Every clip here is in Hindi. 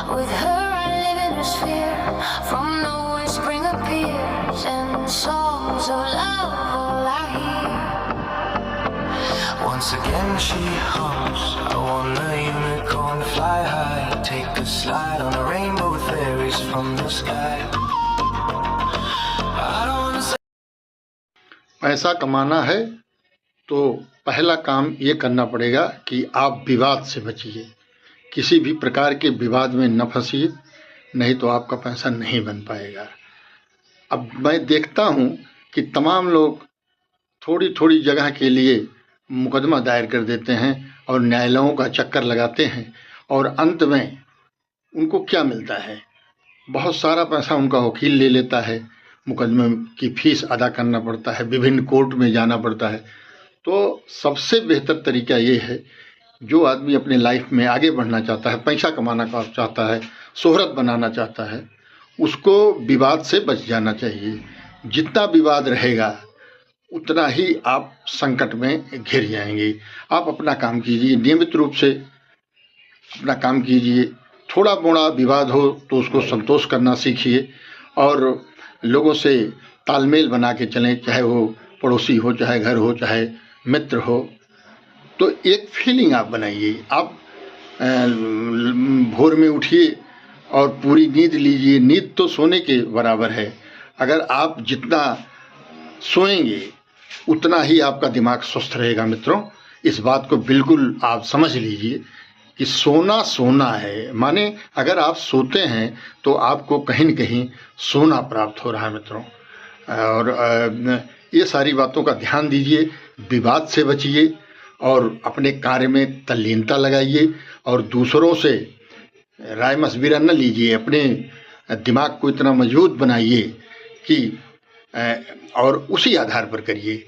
With her I live in a sphere. From nowhere spring appears, and songs of love all I hear. Once again she hums, I want a unicorn to fly high, take a slide on a rainbow with fairies from the sky. I don't wanna say पैसा कमाना है तो पहला काम ये करना पड़ेगा कि आप विवाद से बचिए, किसी भी प्रकार के विवाद में न फंसिए, नहीं तो आपका पैसा नहीं बन पाएगा। अब मैं देखता हूँ कि तमाम लोग थोड़ी थोड़ी जगह के लिए मुकदमा दायर कर देते हैं और न्यायालयों का चक्कर लगाते हैं, और अंत में उनको क्या मिलता है? बहुत सारा पैसा उनका वकील ले लेता है, मुकदमे की फीस अदा करना पड़ता है, विभिन्न कोर्ट में जाना पड़ता है। तो सबसे बेहतर तरीका ये है, जो आदमी अपने लाइफ में आगे बढ़ना चाहता है, पैसा कमाना चाहता है, शोहरत बनाना चाहता है, उसको विवाद से बच जाना चाहिए। जितना विवाद रहेगा उतना ही आप संकट में घिर जाएंगे। आप अपना काम कीजिए, नियमित रूप से अपना काम कीजिए। थोड़ा मोड़ा विवाद हो तो उसको संतोष करना सीखिए और लोगों से तालमेल बना के चलें, चाहे वो पड़ोसी हो, चाहे घर हो, चाहे मित्र हो। तो एक फीलिंग आप बनाइए। आप भोर में उठिए और पूरी नींद लीजिए। नींद तो सोने के बराबर है। अगर आप जितना सोएंगे उतना ही आपका दिमाग स्वस्थ रहेगा। मित्रों, इस बात को बिल्कुल आप समझ लीजिए कि सोना सोना है, माने अगर आप सोते हैं तो आपको कहीं न कहीं सोना प्राप्त हो रहा है मित्रों। और ये सारी बातों का ध्यान दीजिए, विवाद से बचिए और अपने कार्य में तल्लीनता लगाइए और दूसरों से राय मशविरा न लीजिए। अपने दिमाग को इतना मजबूत बनाइए कि और उसी आधार पर करिए।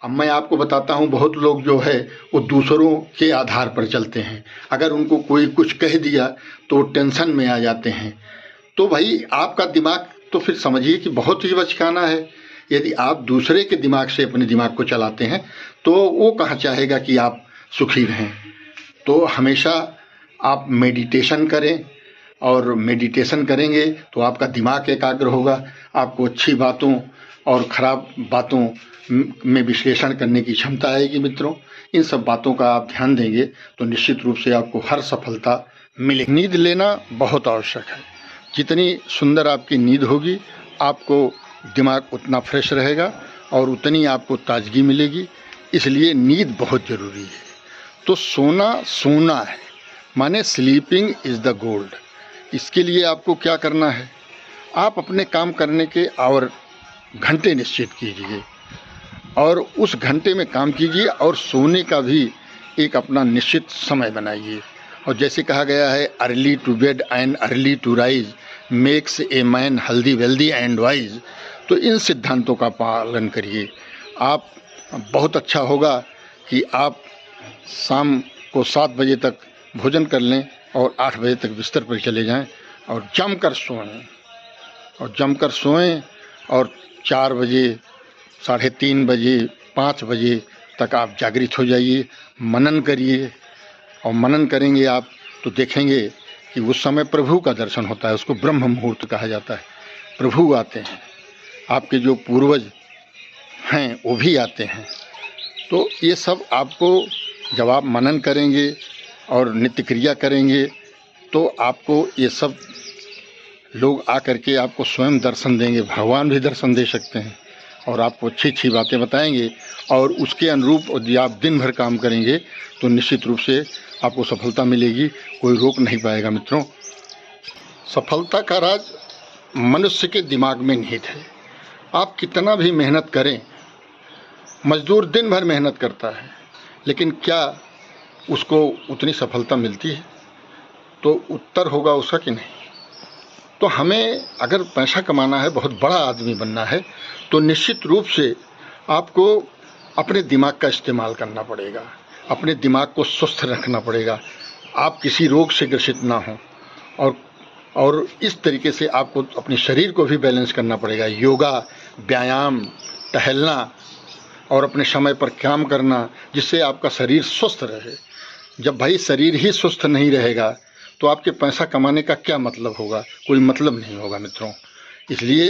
अब मैं आपको बताता हूँ, बहुत लोग जो है वो दूसरों के आधार पर चलते हैं। अगर उनको कोई कुछ कह दिया तो टेंशन में आ जाते हैं। तो भाई आपका दिमाग तो फिर समझिए कि बहुत ही बचकाना है। यदि आप दूसरे के दिमाग से अपने दिमाग को चलाते हैं तो वो कहाँ चाहेगा कि आप सुखी रहें। तो हमेशा आप मेडिटेशन करें, और मेडिटेशन करेंगे तो आपका दिमाग एकाग्र होगा। आपको अच्छी बातों और ख़राब बातों में विश्लेषण करने की क्षमता आएगी। मित्रों, इन सब बातों का आप ध्यान देंगे तो निश्चित रूप से आपको हर सफलता मिलेगी। नींद लेना बहुत आवश्यक है। जितनी सुंदर आपकी नींद होगी, आपको दिमाग उतना फ्रेश रहेगा और उतनी आपको ताजगी मिलेगी। इसलिए नींद बहुत ज़रूरी है। तो सोना सोना है, माने स्लीपिंग इज़ द गोल्ड। इसके लिए आपको क्या करना है? आप अपने काम करने के और घंटे निश्चित कीजिए और उस घंटे में काम कीजिए, और सोने का भी एक अपना निश्चित समय बनाइए। और जैसे कहा गया है, early to bed and early to rise makes a man healthy wealthy and wise. तो इन सिद्धांतों का पालन करिए। आप बहुत अच्छा होगा कि आप शाम को 7 बजे तक भोजन कर लें और 8 बजे तक बिस्तर पर चले जाएं और जमकर सोएं और 4 बजे, 3:30 बजे, 5 बजे तक आप जागृत हो जाइए। मनन करिए, और मनन करेंगे आप तो देखेंगे कि उस समय प्रभु का दर्शन होता है। उसको ब्रह्म मुहूर्त कहा जाता है। प्रभु आते हैं, आपके जो पूर्वज हैं वो भी आते हैं। तो ये सब आपको, जब आप मनन करेंगे और नित्य क्रिया करेंगे तो आपको ये सब लोग आकर के आपको स्वयं दर्शन देंगे। भगवान भी दर्शन दे सकते हैं और आपको अच्छी अच्छी बातें बताएंगे, और उसके अनुरूप यदि आप दिन भर काम करेंगे तो निश्चित रूप से आपको सफलता मिलेगी। कोई रोक नहीं पाएगा। मित्रों, सफलता का राज मनुष्य के दिमाग में निहित है। आप कितना भी मेहनत करें, मजदूर दिन भर मेहनत करता है, लेकिन क्या उसको उतनी सफलता मिलती है? तो उत्तर होगा उसका कि नहीं। तो हमें अगर पैसा कमाना है, बहुत बड़ा आदमी बनना है, तो निश्चित रूप से आपको अपने दिमाग का इस्तेमाल करना पड़ेगा। अपने दिमाग को स्वस्थ रखना पड़ेगा। आप किसी रोग से ग्रसित ना हों, और इस तरीके से आपको अपने शरीर को भी बैलेंस करना पड़ेगा। योगा, व्यायाम, टहलना और अपने समय पर काम करना, जिससे आपका शरीर स्वस्थ रहे। जब भाई शरीर ही स्वस्थ नहीं रहेगा तो आपके पैसा कमाने का क्या मतलब होगा? कोई मतलब नहीं होगा मित्रों। इसलिए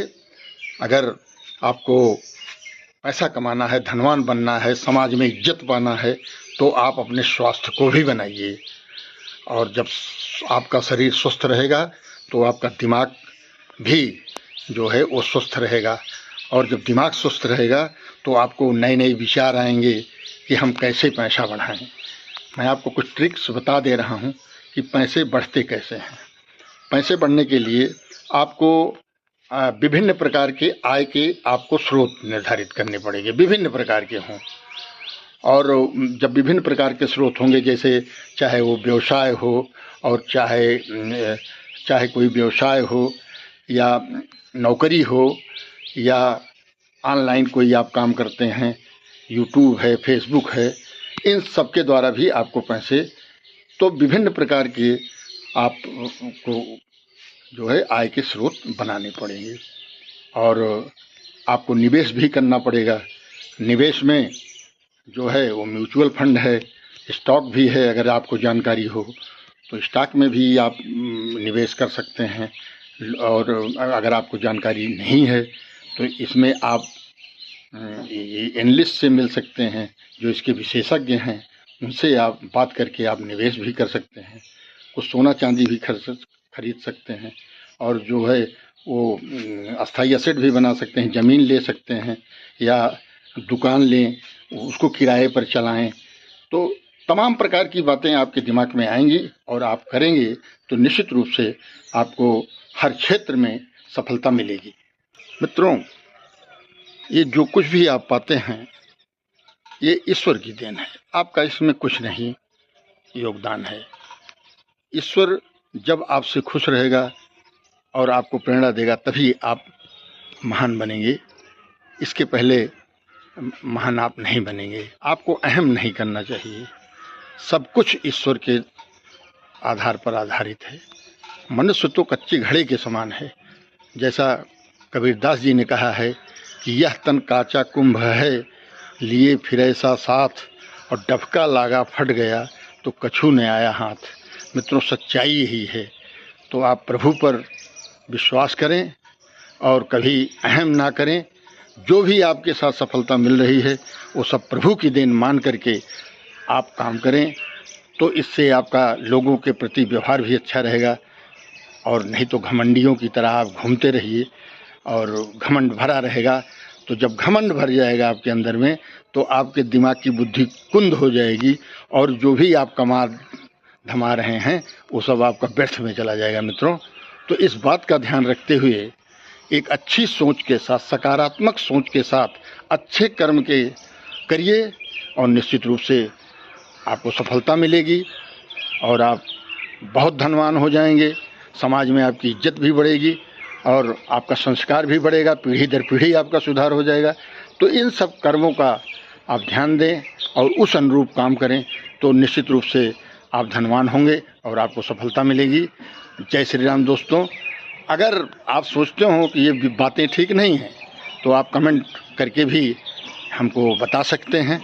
अगर आपको पैसा कमाना है, धनवान बनना है, समाज में इज्जत पाना है, तो आप अपने स्वास्थ्य को भी बनाइए। और जब आपका शरीर स्वस्थ रहेगा तो आपका दिमाग भी जो है वो स्वस्थ रहेगा। और जब दिमाग स्वस्थ रहेगा तो आपको नए नए विचार आएंगे कि हम कैसे पैसा बढ़ाएं। मैं आपको कुछ ट्रिक्स बता दे रहा हूं कि पैसे बढ़ते कैसे हैं। पैसे बढ़ने के लिए आपको विभिन्न प्रकार के आय के आपको स्रोत निर्धारित करने पड़ेंगे, विभिन्न प्रकार के हों। और जब विभिन्न प्रकार के स्रोत होंगे, जैसे चाहे वो व्यवसाय हो और चाहे कोई व्यवसाय हो या नौकरी हो या ऑनलाइन कोई आप काम करते हैं, यूट्यूब है, फेसबुक है, इन सब के द्वारा भी आपको पैसे, तो विभिन्न प्रकार के आपको जो है आय के स्रोत बनाने पड़ेंगे। और आपको निवेश भी करना पड़ेगा। निवेश में जो है वो म्यूचुअल फंड है, स्टॉक भी है। अगर आपको जानकारी हो तो स्टॉक में भी आप निवेश कर सकते हैं। और अगर आपको जानकारी नहीं है तो इसमें आप एनालिस्ट से मिल सकते हैं, जो इसके विशेषज्ञ हैं, उनसे आप बात करके आप निवेश भी कर सकते हैं। कुछ सोना चांदी भी खरीद सकते हैं। और जो है वो अस्थाई एसेट भी बना सकते हैं, ज़मीन ले सकते हैं या दुकान लें, उसको किराए पर चलाएं। तो तमाम प्रकार की बातें आपके दिमाग में आएंगी और आप करेंगे तो निश्चित रूप से आपको हर क्षेत्र में सफलता मिलेगी। मित्रों, ये जो कुछ भी आप पाते हैं ये ईश्वर की देन है, आपका इसमें कुछ नहीं योगदान है। ईश्वर जब आपसे खुश रहेगा और आपको प्रेरणा देगा तभी आप महान बनेंगे। इसके पहले महान आप नहीं बनेंगे। आपको अहम नहीं करना चाहिए। सब कुछ ईश्वर के आधार पर आधारित है। मनुष्य तो कच्ची घड़े के समान है। जैसा कबीरदास जी ने कहा है कि यह तन काचा कुंभ है, लिए फिर ऐसा साथ, और डबका लागा फट गया तो कछु न आया हाथ। मित्रों, सच्चाई यही है। तो आप प्रभु पर विश्वास करें और कभी अहम ना करें। जो भी आपके साथ सफलता मिल रही है वो सब प्रभु की देन मान करके आप काम करें, तो इससे आपका लोगों के प्रति व्यवहार भी अच्छा रहेगा। और नहीं तो घमंडियों की तरह आप घूमते रहिए और घमंड भरा रहेगा। तो जब घमंड भर जाएगा आपके अंदर में तो आपके दिमाग की बुद्धि कुंद हो जाएगी और जो भी आप कमा धमा रहे हैं वो सब आपका व्यर्थ में चला जाएगा। मित्रों, तो इस बात का ध्यान रखते हुए एक अच्छी सोच के साथ, सकारात्मक सोच के साथ अच्छे कर्म के करिए और निश्चित रूप से आपको सफलता मिलेगी और आप बहुत धनवान हो जाएंगे। समाज में आपकी इज्जत भी बढ़ेगी और आपका संस्कार भी बढ़ेगा, पीढ़ी दर पीढ़ी आपका सुधार हो जाएगा। तो इन सब कर्मों का आप ध्यान दें और उस अनुरूप काम करें तो निश्चित रूप से आप धनवान होंगे और आपको सफलता मिलेगी। जय श्री राम। दोस्तों, अगर आप सोचते हो कि ये बातें ठीक नहीं हैं तो आप कमेंट करके भी हमको बता सकते हैं।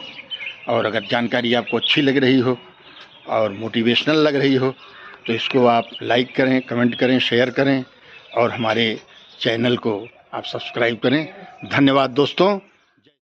और अगर जानकारी आपको अच्छी लग रही हो और मोटिवेशनल लग रही हो तो इसको आप लाइक करें, कमेंट करें, शेयर करें और हमारे चैनल को आप सब्सक्राइब करें। धन्यवाद दोस्तों।